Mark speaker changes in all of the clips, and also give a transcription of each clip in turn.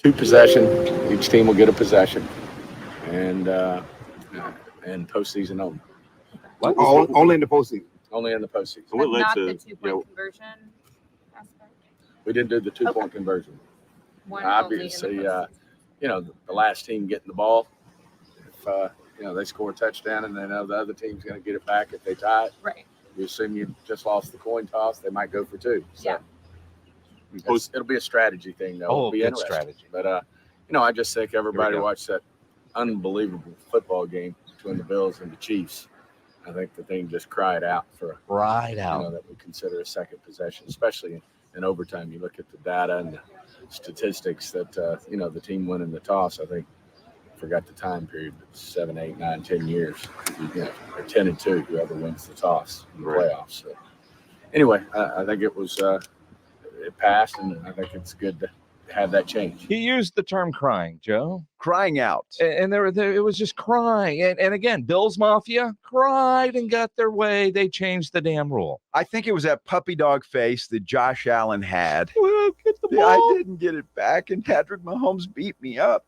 Speaker 1: Two possession. Each team will get a possession, and postseason only.
Speaker 2: What?
Speaker 3: Only in the postseason.
Speaker 1: Only in the postseason.
Speaker 2: What led
Speaker 4: not
Speaker 2: to,
Speaker 4: the 2-point conversion aspect.
Speaker 1: We didn't do the 2-point conversion.
Speaker 4: One
Speaker 1: Obviously,
Speaker 4: only in the postseason.
Speaker 1: the last team getting the ball, if they score a touchdown and they know the other team's going to get it back if they tie it,
Speaker 4: Right.
Speaker 1: you assume you just lost the coin toss, they might go for two. So
Speaker 4: Yeah.
Speaker 1: it'll be a strategy thing, though.
Speaker 5: Oh,
Speaker 1: It'll be
Speaker 5: good
Speaker 1: interesting.
Speaker 5: strategy.
Speaker 1: But, I just think everybody
Speaker 5: go.
Speaker 1: watched that unbelievable football game between the Bills and the Chiefs. I think the thing just cried out for
Speaker 5: Right out.
Speaker 1: that we consider a second possession, especially in overtime. You look at the data and the statistics that the team winning the toss. I think I forgot the time period, but 7, 8, 9, 10 years. Or 10-2, whoever wins the toss in the playoffs. So anyway, I think it was it passed, and I think it's good to have that change.
Speaker 5: He used the term crying, Joe.
Speaker 6: Crying out.
Speaker 5: And there it was just crying. And again, Bills Mafia cried and got their way. They changed the damn rule.
Speaker 6: I think it was that puppy dog face that Josh Allen had.
Speaker 5: Well, get the
Speaker 6: I
Speaker 5: ball.
Speaker 6: didn't get it back, and Patrick Mahomes beat me up.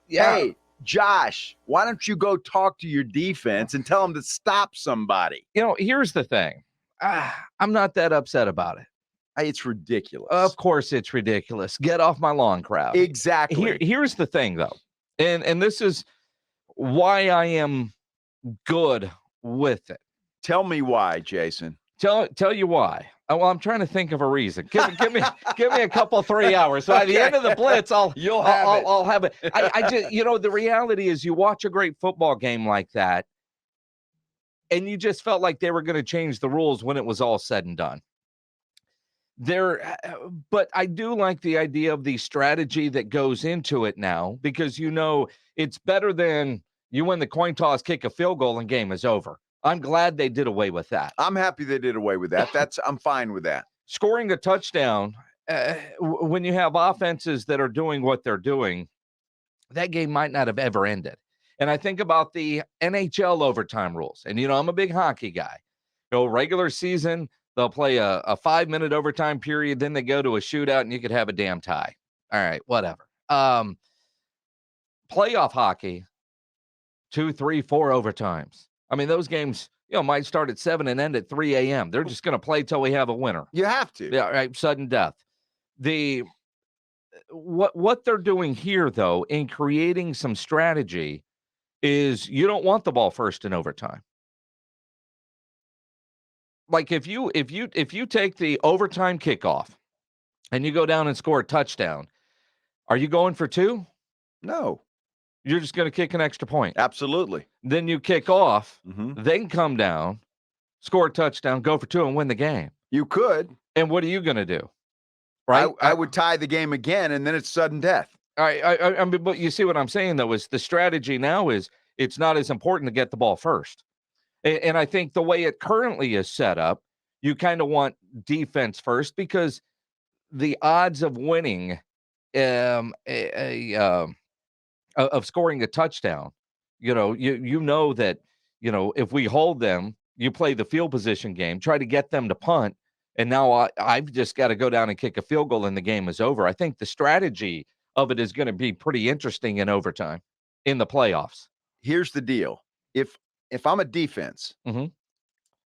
Speaker 5: Yeah.
Speaker 6: Hey, Josh, why don't you go talk to your defense and tell them to stop somebody?
Speaker 5: Here's the thing. I'm not that upset about it.
Speaker 6: It's ridiculous.
Speaker 5: Of course it's ridiculous. Get off my lawn, crowd.
Speaker 6: Exactly.
Speaker 5: Here's the thing, though. And this is why I am good with it.
Speaker 6: Tell me why, Jason.
Speaker 5: Tell you why. Well, I'm trying to think of a reason. Give me a couple 3 hours. So by the end of the Blitz, I'll have it. I just the reality is you watch a great football game like that, and you just felt like they were going to change the rules when it was all said and done. But I do like the idea of the strategy that goes into it now, because it's better than you win the coin toss, kick a field goal, and game is over. I'm glad they did away with that.
Speaker 6: I'm happy they did away with that. I'm fine with that.
Speaker 5: Scoring a touchdown, when you have offenses that are doing what they're doing, that game might not have ever ended. And I think about the NHL overtime rules. And, I'm a big hockey guy. Regular season, they'll play a 5-minute overtime period, then they go to a shootout, and you could have a damn tie. All right, whatever. Playoff hockey, 2, 3, 4 overtimes. I mean, those games, might start at 7 and end at 3 a.m. They're just going to play till we have a winner.
Speaker 6: You have to.
Speaker 5: Yeah, right. Sudden death. What they're doing here, though, in creating some strategy, is you don't want the ball first in overtime. Like if you take the overtime kickoff and you go down and score a touchdown, are you going for 2?
Speaker 6: No.
Speaker 5: You're just going to kick an extra point.
Speaker 6: Absolutely.
Speaker 5: Then you kick off,
Speaker 6: Mm-hmm.
Speaker 5: then come down, score a touchdown, go for 2, and win the game.
Speaker 6: You could.
Speaker 5: And what are you going to do? Right?
Speaker 6: I would tie the game again, and then it's sudden death.
Speaker 5: I mean, but you see what I'm saying, though, is the strategy now is it's not as important to get the ball first. And I think the way it currently is set up, you kind of want defense first, because the odds of winning of scoring a touchdown, that, if we hold them, you play the field position game, try to get them to punt, and now I've just got to go down and kick a field goal and the game is over. I think the strategy of it is going to be pretty interesting in overtime in the playoffs.
Speaker 6: Here's the deal. If I'm a defense,
Speaker 5: mm-hmm.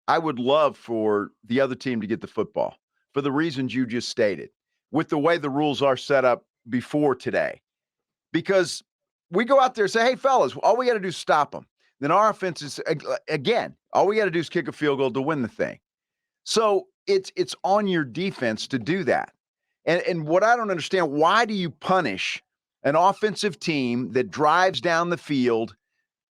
Speaker 6: I would love for the other team to get the football for the reasons you just stated, with the way the rules are set up before today. Because we go out there and say, hey, fellas, all we got to do is stop them. Then our offense is, again, all we got to do is kick a field goal to win the thing. So it's on your defense to do that. And what I don't understand, why do you punish an offensive team that drives down the field,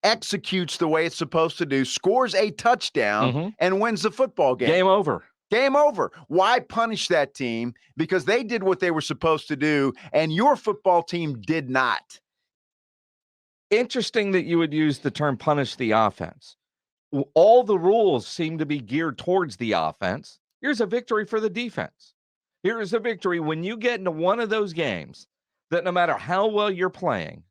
Speaker 6: executes the way it's supposed to do, scores a touchdown,
Speaker 5: mm-hmm.
Speaker 6: and wins the football game?
Speaker 5: Game over.
Speaker 6: Game over. Why punish that team? Because they did what they were supposed to do, and your football team did not.
Speaker 5: Interesting that you would use the term punish the offense. All the rules seem to be geared towards the offense. Here's a victory for the defense. Here is a victory when you get into one of those games that no matter how well you're playing,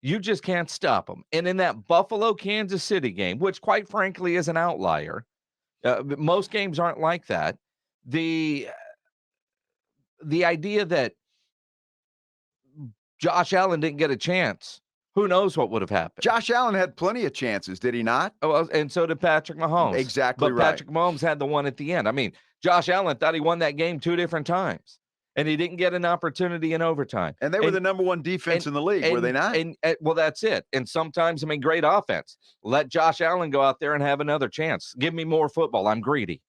Speaker 5: you just can't stop them. And in that Buffalo-Kansas City game, which quite frankly is an outlier, most games aren't like that. The idea that Josh Allen didn't get a chance, who knows what would have happened?
Speaker 6: Josh Allen had plenty of chances, did he not?
Speaker 5: Oh, well, and so did Patrick Mahomes.
Speaker 6: Exactly
Speaker 5: but
Speaker 6: right.
Speaker 5: Patrick Mahomes had the one at the end. I mean, Josh Allen thought he won that game 2 different times, and he didn't get an opportunity in overtime.
Speaker 6: And they were the number one defense in the league, were they not?
Speaker 5: And well, that's it. And sometimes, I mean, great offense. Let Josh Allen go out there and have another chance. Give me more football. I'm greedy.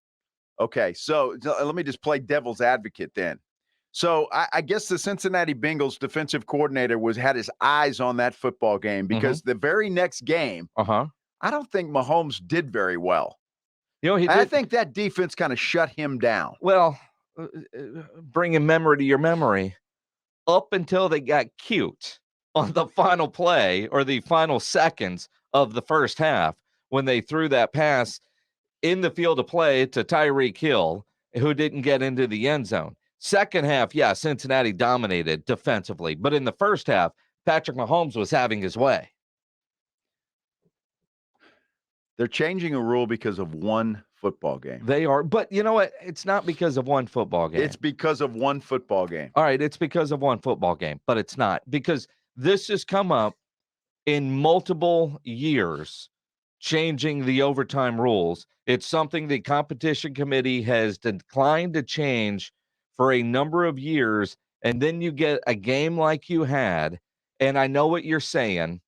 Speaker 6: Okay, so let me just play devil's advocate then. So I guess the Cincinnati Bengals defensive coordinator had his eyes on that football game because the very next game, I don't think Mahomes did very well.
Speaker 5: You know,
Speaker 6: I think that defense kind of shut him down.
Speaker 5: Well, bringing memory to your memory, up until they got cute on the final play or the final seconds of the first half when they threw that pass in the field of play to Tyreek Hill, who didn't get into the end zone. Second half, yeah, Cincinnati dominated defensively. But in the first half, Patrick Mahomes was having his way.
Speaker 6: They're changing a rule because of one football game.
Speaker 5: They are. But you know what? It's not because of one football game.
Speaker 6: It's because of one football game.
Speaker 5: All right, it's because of one football game. But it's not. Because this has come up in multiple years, changing the overtime rules. It's something the competition committee has declined to change for a number of years, and then you get a game like you had, and I know what you're saying,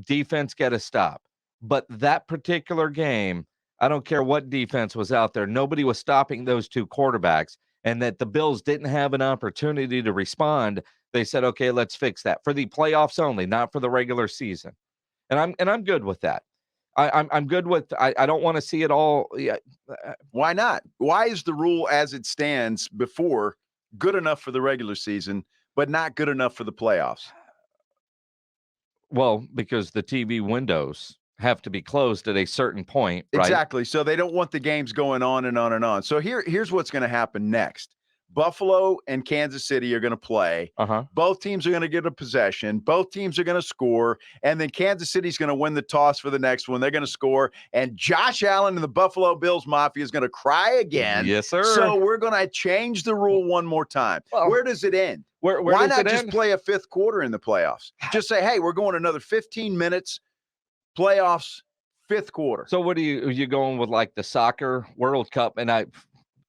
Speaker 5: defense get a stop. But that particular game, I don't care what defense was out there, nobody was stopping those two quarterbacks, and that the Bills didn't have an opportunity to respond. They said, okay, let's fix that for the playoffs only, not for the regular season. And I'm good with that. I'm good with. I don't want to see it all. Yeah.
Speaker 6: Why not? Why is the rule as it stands before good enough for the regular season, but not good enough for the playoffs?
Speaker 5: Well, because the TV windows have to be closed at a certain point, right?
Speaker 6: Exactly. So they don't want the games going on and on and on. So here's what's going to happen next. Buffalo and Kansas City are going to play. Both teams are going to get a possession. Both teams are going to score. And then Kansas City's going to win the toss for the next one. They're going to score. And Josh Allen and the Buffalo Bills Mafia is going to cry again.
Speaker 5: Yes, sir.
Speaker 6: So we're going to change the rule one more time. Well, where does it end? Why not just play a fifth quarter in the playoffs? Just say, hey, we're going another 15 minutes, playoffs, fifth quarter.
Speaker 5: So what are you going with, like the soccer World Cup? And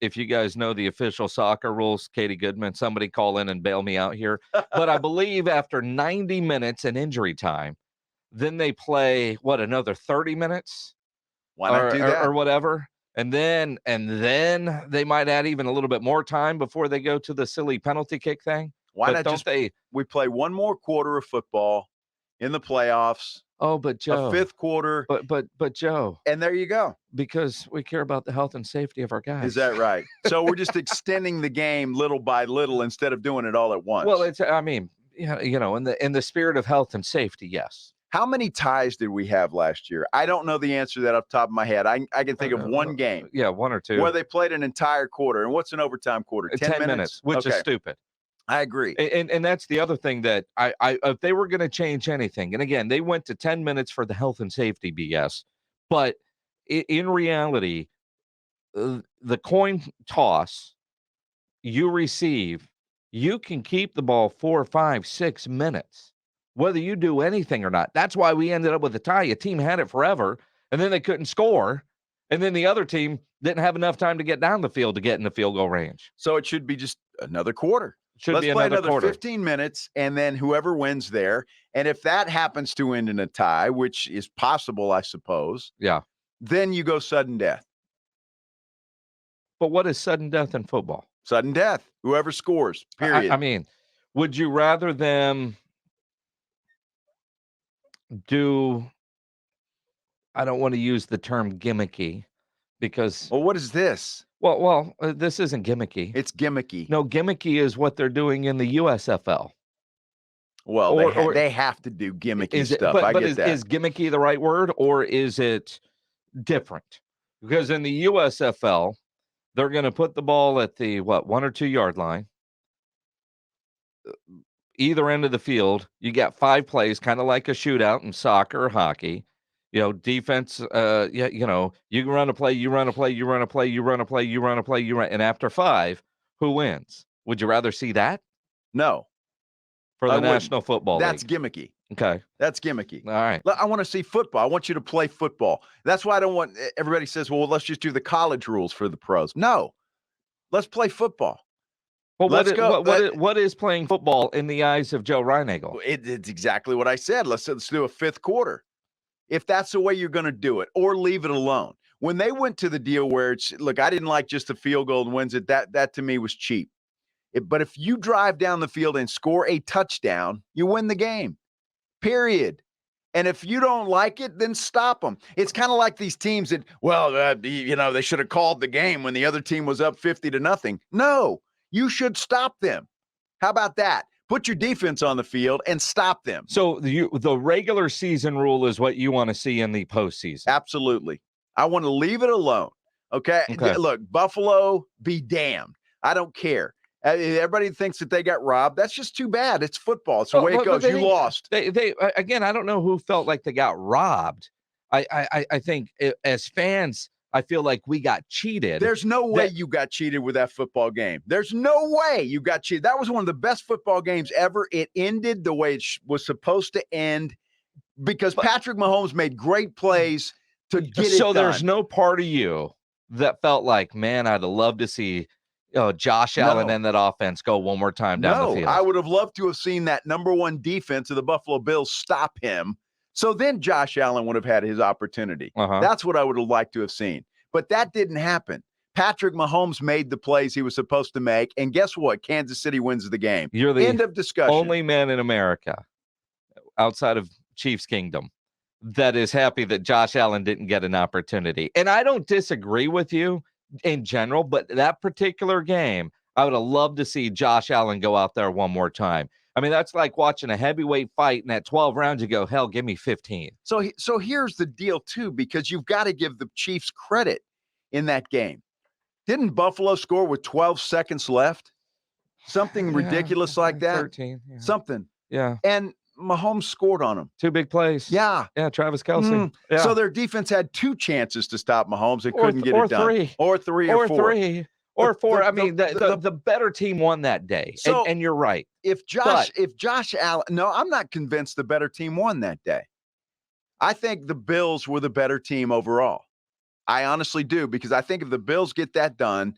Speaker 5: if you guys know the official soccer rules, Katie Goodman, somebody call in and bail me out here. But I believe after 90 minutes and injury time, then they play, another 30 minutes?
Speaker 6: Why not do that?
Speaker 5: Or whatever. And then they might add even a little bit more time before they go to the silly penalty kick thing.
Speaker 6: Why not we play one more quarter of football in the playoffs?
Speaker 5: Oh, but Joe,
Speaker 6: a fifth quarter.
Speaker 5: But Joe,
Speaker 6: and there you go.
Speaker 5: Because we care about the health and safety of our guys.
Speaker 6: Is that right? So we're just extending the game little by little instead of doing it all at once.
Speaker 5: Well, in the spirit of health and safety, yes.
Speaker 6: How many ties did we have last year? I don't know the answer to that off the top of my head. I can think of one game.
Speaker 5: Yeah, one or two.
Speaker 6: Where they played an entire quarter. And what's an overtime quarter? 10 minutes?
Speaker 5: Which is stupid.
Speaker 6: I agree.
Speaker 5: And that's the other thing that I if they were going to change anything, and again, they went to 10 minutes for the health and safety BS, but in reality, the coin toss you receive, you can keep the ball 4, 5, 6 minutes, whether you do anything or not. That's why we ended up with a tie. A team had it forever, and then they couldn't score, and then the other team didn't have enough time to get down the field to get in the field goal range.
Speaker 6: So it should be just another quarter.
Speaker 5: Let's
Speaker 6: play another 15 minutes, and then whoever wins there. And if that happens to end in a tie, which is possible, I suppose.
Speaker 5: Yeah.
Speaker 6: Then you go sudden death.
Speaker 5: But what is sudden death in football?
Speaker 6: Sudden death. Whoever scores, period.
Speaker 5: I mean, would you rather them do, I don't want to use the term gimmicky because.
Speaker 6: Well, what is this?
Speaker 5: Well, this isn't gimmicky.
Speaker 6: It's gimmicky.
Speaker 5: No, gimmicky is what they're doing in the USFL.
Speaker 6: Well, they have to do gimmicky stuff.
Speaker 5: But
Speaker 6: I get that.
Speaker 5: Is gimmicky the right word, or is it different? Because in the USFL, they're going to put the ball at the 1 or 2 yard line, either end of the field. You got 5 plays, kind of like a shootout in soccer or hockey. Defense, you can run a play, you run a play, you run a play, you run a play, you run a play, and after 5, who wins? Would you rather see that?
Speaker 6: No.
Speaker 5: for
Speaker 6: I
Speaker 5: the
Speaker 6: wouldn't.
Speaker 5: National Football
Speaker 6: That's
Speaker 5: League.
Speaker 6: gimmicky.
Speaker 5: Okay.
Speaker 6: That's gimmicky.
Speaker 5: All right.
Speaker 6: I want to see football. I want you to play football. That's why I don't want everybody says, well, let's just do the college rules for the pros. No, let's play football.
Speaker 5: Well,
Speaker 6: Let's go.
Speaker 5: What is playing football in the eyes of Joe Reinagle?
Speaker 6: It's exactly what I said. Let's do a fifth quarter. If that's the way you're going to do it, or leave it alone. When they went to the deal where it's, look, I didn't like just the field goal and wins it. That to me was cheap. But if you drive down the field and score a touchdown, you win the game, period. And if you don't like it, then stop them. It's kind of like these teams that, they should have called the game when the other team was up 50-0. No, you should stop them. How about that? Put your defense on the field and stop them.
Speaker 5: So the regular season rule is what you want to see in the postseason.
Speaker 6: Absolutely. I want to leave it alone. Okay. Look, Buffalo, be damned. I don't care. Everybody thinks that they got robbed. That's just too bad. It's football. It's the way it goes. You lost.
Speaker 5: They again, I don't know who felt like they got robbed. I think as fans, I feel like we got cheated.
Speaker 6: There's no way you got cheated with that football game. There's no way you got cheated. That was one of the best football games ever. It ended the way it was supposed to end because Patrick Mahomes made great plays to get it done.
Speaker 5: So there's no part of you that felt like, man, I'd love to see Josh Allen and that offense go one more time down the field.
Speaker 6: I would have loved to have seen that number one defense of the Buffalo Bills stop him. So then Josh Allen would have had his opportunity. That's what I would have liked to have seen. But that didn't happen. Patrick Mahomes made the plays he was supposed to make. And guess what? Kansas City wins the game.
Speaker 5: You're the
Speaker 6: end of discussion.
Speaker 5: Only man in America outside of Chiefs Kingdom that is happy that Josh Allen didn't get an opportunity. And I don't disagree with you in general, but that particular game, I would have loved to see Josh Allen go out there one more time. I mean, that's like watching a heavyweight fight, and at 12 rounds, you go, hell, give me 15.
Speaker 6: So here's the deal, too, because you've got to give the Chiefs credit in that game. Didn't Buffalo score with 12 seconds left? Something ridiculous like that?
Speaker 5: 13. Yeah.
Speaker 6: Something.
Speaker 5: Yeah.
Speaker 6: And Mahomes scored on them.
Speaker 5: 2 big plays.
Speaker 6: Yeah.
Speaker 5: Yeah, Travis Kelce. Yeah.
Speaker 6: So their defense had 2 chances to stop Mahomes. It couldn't get it done. Or 3 or 4.
Speaker 5: Or 4. I mean, the better team won that day.
Speaker 6: So
Speaker 5: and you're right.
Speaker 6: If Josh Allen, no, I'm not convinced the better team won that day. I think the Bills were the better team overall. I honestly do, because I think if the Bills get that done,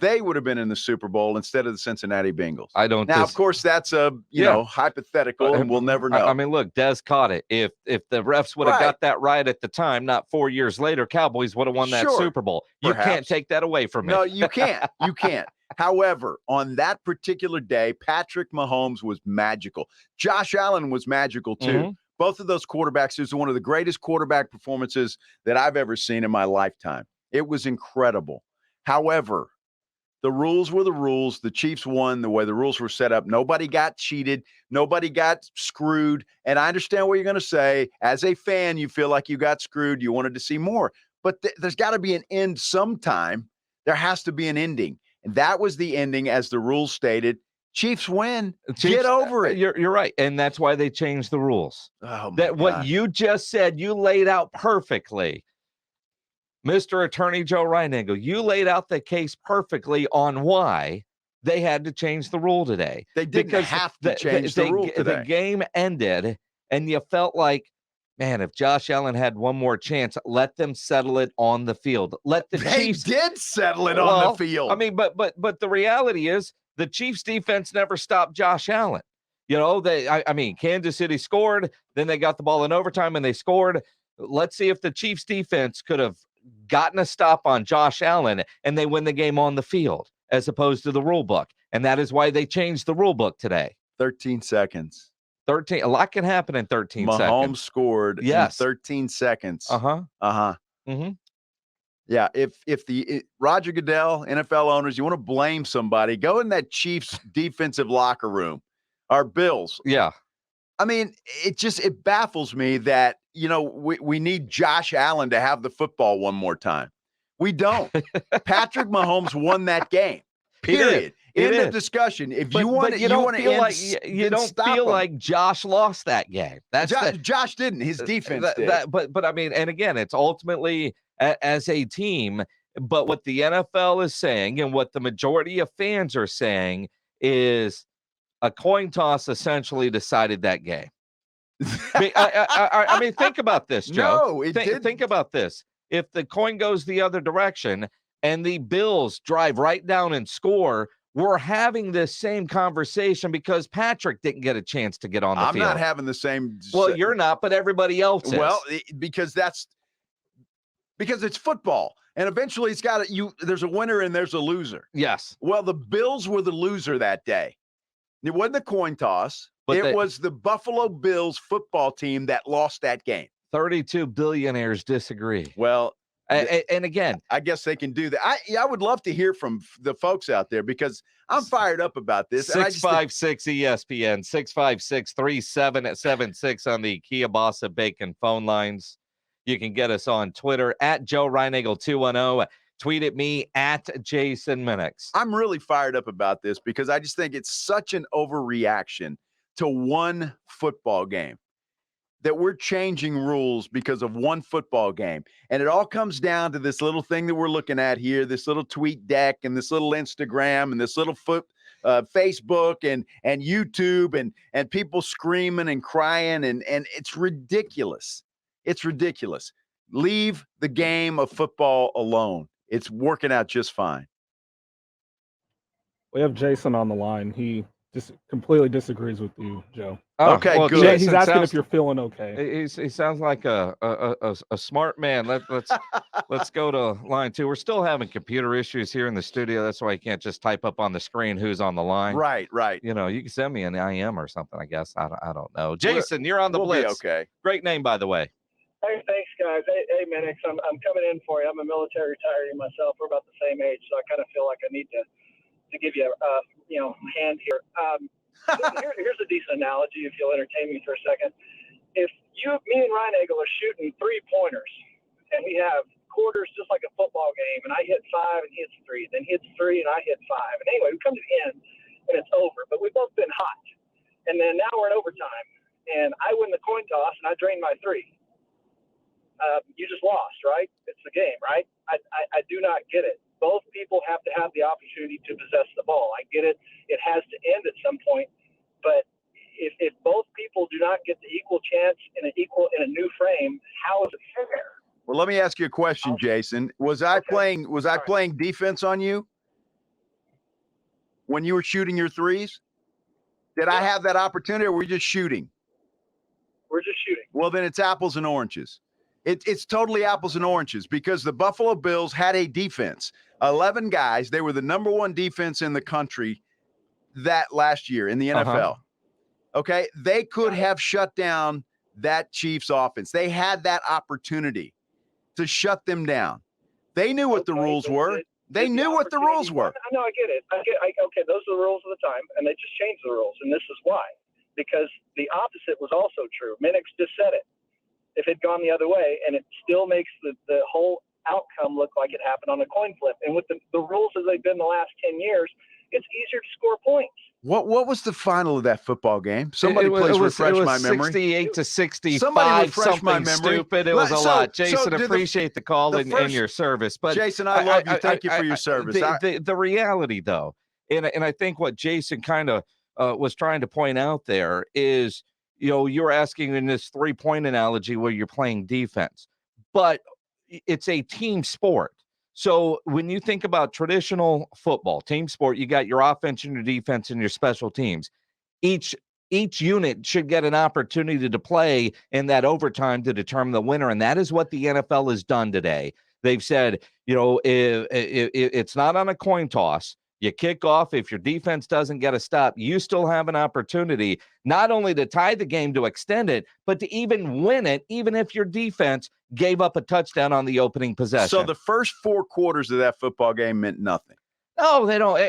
Speaker 6: they would have been in the Super Bowl instead of the Cincinnati Bengals.
Speaker 5: I don't.
Speaker 6: Now, of course, that's hypothetical, and we'll never know.
Speaker 5: I mean, look, Dez caught it. If the refs would have got that right at the time, not 4 years later, Cowboys would have won that Super Bowl. You can't take that away from me.
Speaker 6: No, you can't. You can't. However, on that particular day, Patrick Mahomes was magical. Josh Allen was magical too.
Speaker 5: Mm-hmm.
Speaker 6: Both of those quarterbacks, it was one of the greatest quarterback performances that I've ever seen in my lifetime. It was incredible. However, the rules were the rules. The Chiefs won the way the rules were set up. Nobody got cheated. Nobody got screwed. And I understand what you're going to say. As a fan, you feel like you got screwed. You wanted to see more. But there's got to be an end sometime. There has to be an ending. And that was the ending as the rules stated. Chiefs win. Get over it.
Speaker 5: You're right. And that's why they changed the rules.
Speaker 6: Oh, my
Speaker 5: God. What you just said, you laid out perfectly. Mr. Attorney Joe Reinagle, you laid out the case perfectly on why they had to change the rule today.
Speaker 6: They didn't have to change the rule today.
Speaker 5: The game ended, and you felt like, man, if Josh Allen had one more chance, let them settle it on the field. Let the Chiefs
Speaker 6: did settle it on the field.
Speaker 5: I mean, but the reality is the Chiefs defense never stopped Josh Allen. You know, I mean, Kansas City scored, then they got the ball in overtime and they scored. Let's see if the Chiefs defense could have gotten a stop on Josh Allen and they win the game on the field as opposed to the rule book. And that is why they changed the rule book today.
Speaker 6: 13 seconds.
Speaker 5: 13. A lot can happen in 13 seconds.
Speaker 6: Mahomes scored in 13 seconds.
Speaker 5: Mm-hmm.
Speaker 6: Yeah, if Roger Goodell, NFL owners, you want to blame somebody, go in that Chiefs defensive locker room. Our Bills.
Speaker 5: Yeah.
Speaker 6: I mean, it baffles me that, we need Josh Allen to have the football one more time. We don't. Patrick Mahomes won that game. Period. End of discussion. If you want to, you don't feel
Speaker 5: like Josh lost that game.
Speaker 6: Josh didn't. His defense did.
Speaker 5: But I mean, and again, it's ultimately as a team. But what the NFL is saying and what the majority of fans are saying is, a coin toss essentially decided that game. I mean, think about this, Joe.
Speaker 6: No, it didn't.
Speaker 5: Think about this. If the coin goes the other direction and the Bills drive right down and score, we're having this same conversation because Patrick didn't get a chance to get on the field.
Speaker 6: I'm not having the same.
Speaker 5: Well, you're not, but everybody else is.
Speaker 6: Well, because it's football, and eventually it's got there's a winner and there's a loser.
Speaker 5: Yes.
Speaker 6: Well, the Bills were the loser that day. It wasn't a coin toss. But it was the Buffalo Bills football team that lost that game.
Speaker 5: 32 billionaires disagree.
Speaker 6: Well,
Speaker 5: and again,
Speaker 6: I guess they can do that. I would love to hear from the folks out there because I'm fired up about this.
Speaker 5: 656 ESPN, 656-3776 on the Kielbasa Bacon phone lines. You can get us on Twitter at Joe Reinagle 210. Tweet at me at Jason Minix.
Speaker 6: I'm really fired up about this because I just think it's such an overreaction to one football game that we're changing rules because of one football game. And it all comes down to this little thing that we're looking at here, this little tweet deck and this little Instagram and this little Facebook and YouTube and people screaming and crying. And it's ridiculous. It's ridiculous. Leave the game of football alone. It's working out just fine.
Speaker 2: We have Jason on the line. He just completely disagrees with you, Joe.
Speaker 5: Oh,
Speaker 6: okay,
Speaker 5: well,
Speaker 6: good.
Speaker 2: Yeah, he's asking if you're feeling okay.
Speaker 5: He sounds like a smart man. Let's go to line 2. We're still having computer issues here in the studio. That's why you can't just type up on the screen who's on the line.
Speaker 6: Right.
Speaker 5: You know, you can send me an IM or something. I guess I don't know. Jason, you're on the
Speaker 6: we'll
Speaker 5: Blitz.
Speaker 6: Be okay.
Speaker 5: Great name, by the way.
Speaker 3: Hey, thanks, guys. Hey, Minix, I'm coming in for you. I'm a military retiree myself. We're about the same age, so I kind of feel like I need to give you a hand here. Here's a decent analogy, if you'll entertain me for a second. If me and Reinagle are shooting 3-pointers, and we have quarters just like a football game, and I hit 5 and he hits 3, then he hits 3 and I hit 5, and anyway, we come to the end and it's over. But we've both been hot, and then now we're in overtime, and I win the coin toss and I drain my 3. You just lost, right? It's the game, right? I do not get it. Both people have to have the opportunity to possess the ball. I get it. It has to end at some point. But if both people do not get the equal chance in a new frame, how is it fair?
Speaker 6: Well, let me ask you a question, Jason. Was I playing defense on you when you were shooting your 3s? Did I have that opportunity, or were we just shooting?
Speaker 3: We're just shooting.
Speaker 6: Well, then it's apples and oranges. It's totally apples and oranges because the Buffalo Bills had a defense, 11 guys. They were the number 1 defense in the country that last year in the NFL. Okay, they could have shut down that Chiefs offense. They had that opportunity to shut them down. They knew what the rules were. They knew what the rules were.
Speaker 3: No, I get it. Okay, those are the rules of the time, and they just changed the rules, and this is why. Because the opposite was also true. Minix just said it. If it had gone the other way, and it still makes the whole outcome look like it happened on a coin flip. And with the rules as they've been the last 10 years, it's easier to score points.
Speaker 6: What was the final of that football game? Somebody please refresh my memory.
Speaker 5: 68-65.
Speaker 6: Somebody refresh my memory.
Speaker 5: Stupid. It was a lot. Jason,
Speaker 6: so
Speaker 5: appreciate the call and your service. But
Speaker 6: Jason, I love you. Thank you for your service.
Speaker 5: The reality, though, and I think what Jason kind of was trying to point out there is, you're asking in this 3-point analogy where you're playing defense, but it's a team sport. So when you think about traditional football, team sport, you got your offense and your defense and your special teams. Each unit should get an opportunity to play in that overtime to determine the winner, and that is what the NFL has done today. They've said, if it's not on a coin toss. You kick off. If your defense doesn't get a stop, you still have an opportunity not only to tie the game to extend it, but to even win it, even if your defense gave up a touchdown on the opening possession.
Speaker 6: So the first 4 quarters of that football game meant nothing.
Speaker 5: No, they don't.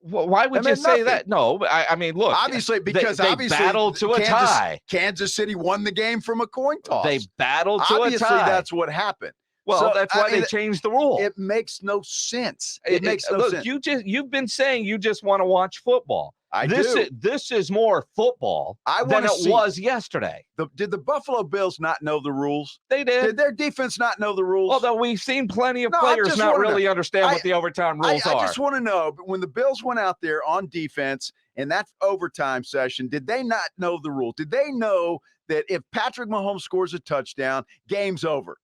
Speaker 5: Why would you say that? No, I mean, look.
Speaker 6: Obviously, because
Speaker 5: they battled to a tie.
Speaker 6: Kansas City won the game from a coin toss.
Speaker 5: They battled to a tie.
Speaker 6: Obviously, that's what happened.
Speaker 5: Well, that's why they changed the rule.
Speaker 6: It makes no sense. It makes no sense.
Speaker 5: You've been saying you just want to watch football.
Speaker 6: I do.
Speaker 5: This is more football than it was yesterday.
Speaker 6: Did the Buffalo Bills not know the rules?
Speaker 5: They did.
Speaker 6: Did their defense not know the rules?
Speaker 5: Although we've seen plenty of players not really understand what the overtime rules are.
Speaker 6: I just want to know, when the Bills went out there on defense in that overtime session, did they not know the rule? Did they know that if Patrick Mahomes scores a touchdown, game's over?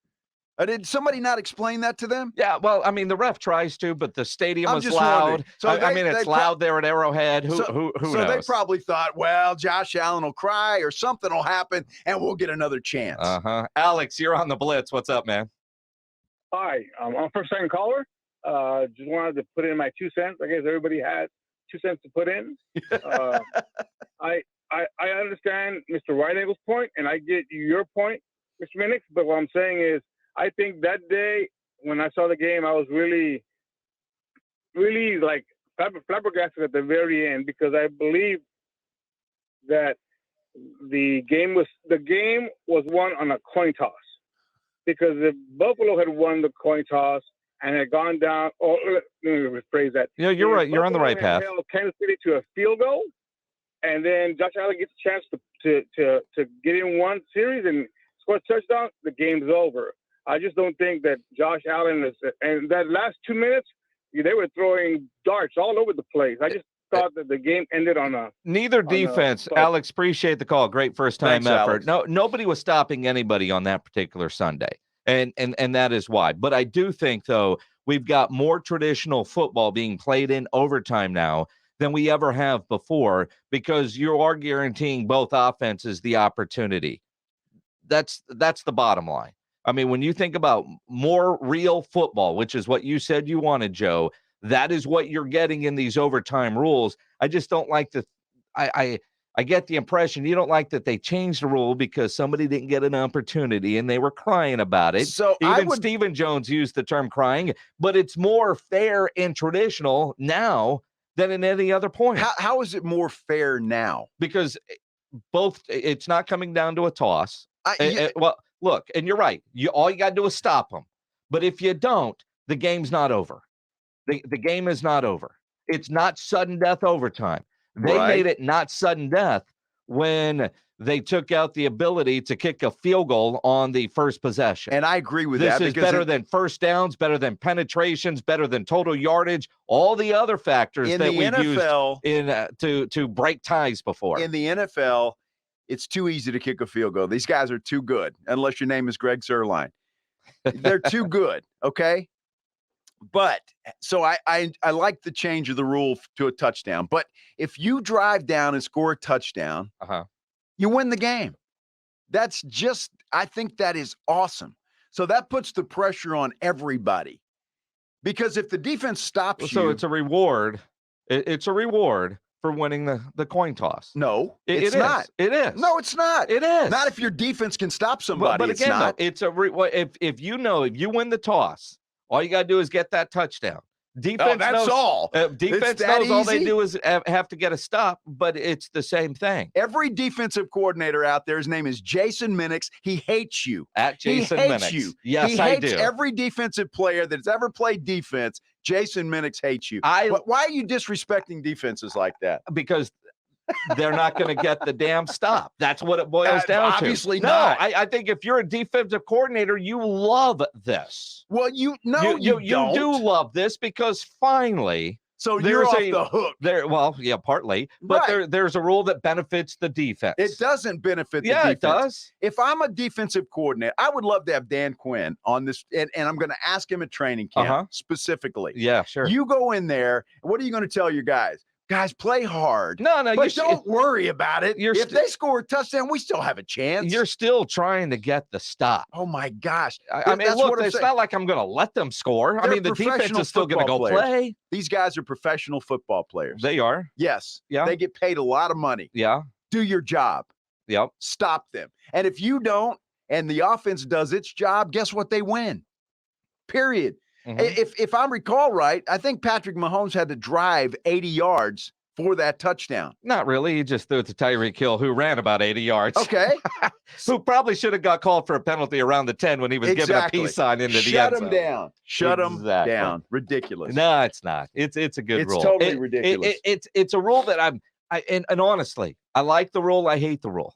Speaker 6: Did somebody not explain that to them?
Speaker 5: Yeah, well, I mean, the ref tries to, but the stadium
Speaker 6: I'm
Speaker 5: was
Speaker 6: just
Speaker 5: loud.
Speaker 6: wondering. So
Speaker 5: I mean, it's loud there at Arrowhead. Who
Speaker 6: So
Speaker 5: knows?
Speaker 6: they probably thought, well, Josh Allen will cry or something will happen, and we'll get another chance.
Speaker 5: Alex, you're on the Blitz. What's up, man?
Speaker 7: Hi, I'm first-time caller. Just wanted to put in my 2 cents. I guess everybody had 2 cents to put in. I understand Mr. White Angle's point, and I get your point, Mr. Minix. But what I'm saying is, I think that day when I saw the game, I was really, really like flabbergasted at the very end, because I believe that the game was won on a coin toss. Because if Buffalo had won the coin toss and had gone down, or let me rephrase that.
Speaker 5: Yeah, you're right. You're on the right path.
Speaker 7: Held Kansas City to a field goal, and then Josh Allen gets a chance to get in one series and score a touchdown. The game's over. I just don't think that Josh Allen and that last 2 minutes, they were throwing darts all over the place. I just thought that the game ended on a
Speaker 5: neither defense. Alex, appreciate the call. Great first time effort.
Speaker 6: Alex.
Speaker 5: Nobody was stopping anybody on that particular Sunday. And that is why. But I do think, though, we've got more traditional football being played in overtime now than we ever have before, because you are guaranteeing both offenses the opportunity. That's the bottom line. I mean, when you think about more real football, which is what you said you wanted, Joe, that is what you're getting in these overtime rules. I just don't like the I get the impression you don't like that they changed the rule because somebody didn't get an opportunity and they were crying about it.
Speaker 6: So
Speaker 5: even Stephen Jones used the term crying, but it's more fair and traditional now than in any other point.
Speaker 6: How is it more fair now?
Speaker 5: Because it's not coming down to a toss. Well, look, and you're right. All you got to do is stop them. But if you don't, the game's not over. The game is not over. It's not sudden death overtime. They made it not sudden death when they took out the ability to kick a field goal on the first possession.
Speaker 6: And I agree with
Speaker 5: that.
Speaker 6: This
Speaker 5: is better than first downs, better than penetrations, better than total yardage, all the other factors that we've used to break ties before.
Speaker 6: In the NFL, it's too easy to kick a field goal. These guys are too good, unless your name is Greg Zuerlein. They're too good, okay? But so I like the change of the rule to a touchdown. But if you drive down and score a touchdown, you win the game. I think that is awesome. So that puts the pressure on everybody. Because if the defense stops you.
Speaker 5: So it's a reward. It's a reward for winning the coin toss.
Speaker 6: No, it's not.
Speaker 5: It is.
Speaker 6: No, it's not.
Speaker 5: It is.
Speaker 6: Not if your defense can stop somebody.
Speaker 5: But again, though, it's if you win the toss, all you got to do is get that touchdown. Defense
Speaker 6: that's
Speaker 5: knows,
Speaker 6: all.
Speaker 5: Defense knows all they do is have to get a stop, but it's the same thing.
Speaker 6: Every defensive coordinator out there, his name is Jason Minix. He hates you.
Speaker 5: At Jason
Speaker 6: he hates
Speaker 5: Minix.
Speaker 6: You.
Speaker 5: Yes,
Speaker 6: he
Speaker 5: I
Speaker 6: hates
Speaker 5: do.
Speaker 6: Every defensive player that's ever played defense, Jason Minix hates you. Why are you disrespecting defenses like that?
Speaker 5: Because they're not going to get the damn stop. That's what it boils down to.
Speaker 6: Obviously not.
Speaker 5: No, I think if you're a defensive coordinator, you love this.
Speaker 6: Well, you
Speaker 5: do love this because finally.
Speaker 6: So you're off the hook.
Speaker 5: Well, yeah, partly. But there's a rule that benefits the defense.
Speaker 6: It doesn't benefit the defense.
Speaker 5: Yeah, it does.
Speaker 6: If I'm a defensive coordinator, I would love to have Dan Quinn on this, and I'm going to ask him at training camp specifically.
Speaker 5: Yeah, sure.
Speaker 6: You go in there, what are you going to tell your guys? Guys, play hard.
Speaker 5: No,
Speaker 6: but don't worry about it. If they score a touchdown, we still have a chance.
Speaker 5: You're still trying to get the stop.
Speaker 6: Oh my gosh!
Speaker 5: I mean, look, it's not like I'm going to let them score. I mean, the defense is still going to go play.
Speaker 6: These guys are professional football players.
Speaker 5: They are.
Speaker 6: Yes.
Speaker 5: Yeah.
Speaker 6: They get paid a lot of money.
Speaker 5: Yeah.
Speaker 6: Do your job.
Speaker 5: Yep.
Speaker 6: Stop them. And if you don't, and the offense does its job, guess what? They win. Period. Mm-hmm. If I recall right, I think Patrick Mahomes had to drive 80 yards for that touchdown.
Speaker 5: Not really. He just threw it to Tyreek Hill, who ran about 80 yards.
Speaker 6: Okay.
Speaker 5: Who probably should have got called for a penalty around the 10 when he was giving a peace sign into the end zone.
Speaker 6: Shut him down. Shut him down. Ridiculous.
Speaker 5: No, it's not. It's a good rule.
Speaker 6: It's totally ridiculous.
Speaker 5: It's a rule that and honestly, I like the rule. I hate the rule.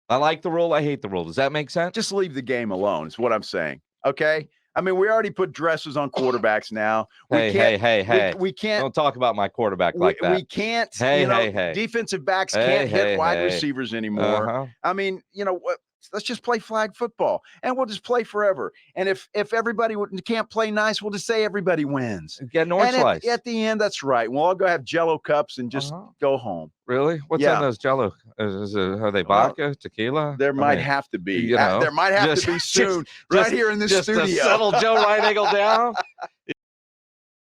Speaker 5: I like the rule. I hate the rule. Does that make sense?
Speaker 6: Just leave the game alone is what I'm saying. Okay. I mean, we already put dresses on quarterbacks now.
Speaker 5: Hey.
Speaker 6: We can't.
Speaker 5: Don't talk about my quarterback like that.
Speaker 6: We can't.
Speaker 5: Hey,
Speaker 6: you know,
Speaker 5: hey.
Speaker 6: defensive backs
Speaker 5: Hey,
Speaker 6: can't hit
Speaker 5: hey,
Speaker 6: wide
Speaker 5: hey.
Speaker 6: receivers anymore.
Speaker 5: Uh-huh.
Speaker 6: I mean, you know what? Let's just play flag football, and we'll just play forever. And if everybody can't play nice, we'll just say everybody wins.
Speaker 5: Get an orange
Speaker 6: And
Speaker 5: slice.
Speaker 6: at the end, that's right. We'll all go have Jello cups and just go home.
Speaker 5: Really? What's
Speaker 6: Yeah.
Speaker 5: in those Jello? Are they vodka, tequila?
Speaker 6: There might have to be.
Speaker 5: You know,
Speaker 6: there might have to be soon, right here in this
Speaker 5: just
Speaker 6: studio.
Speaker 5: to settle Joe Right Angle down.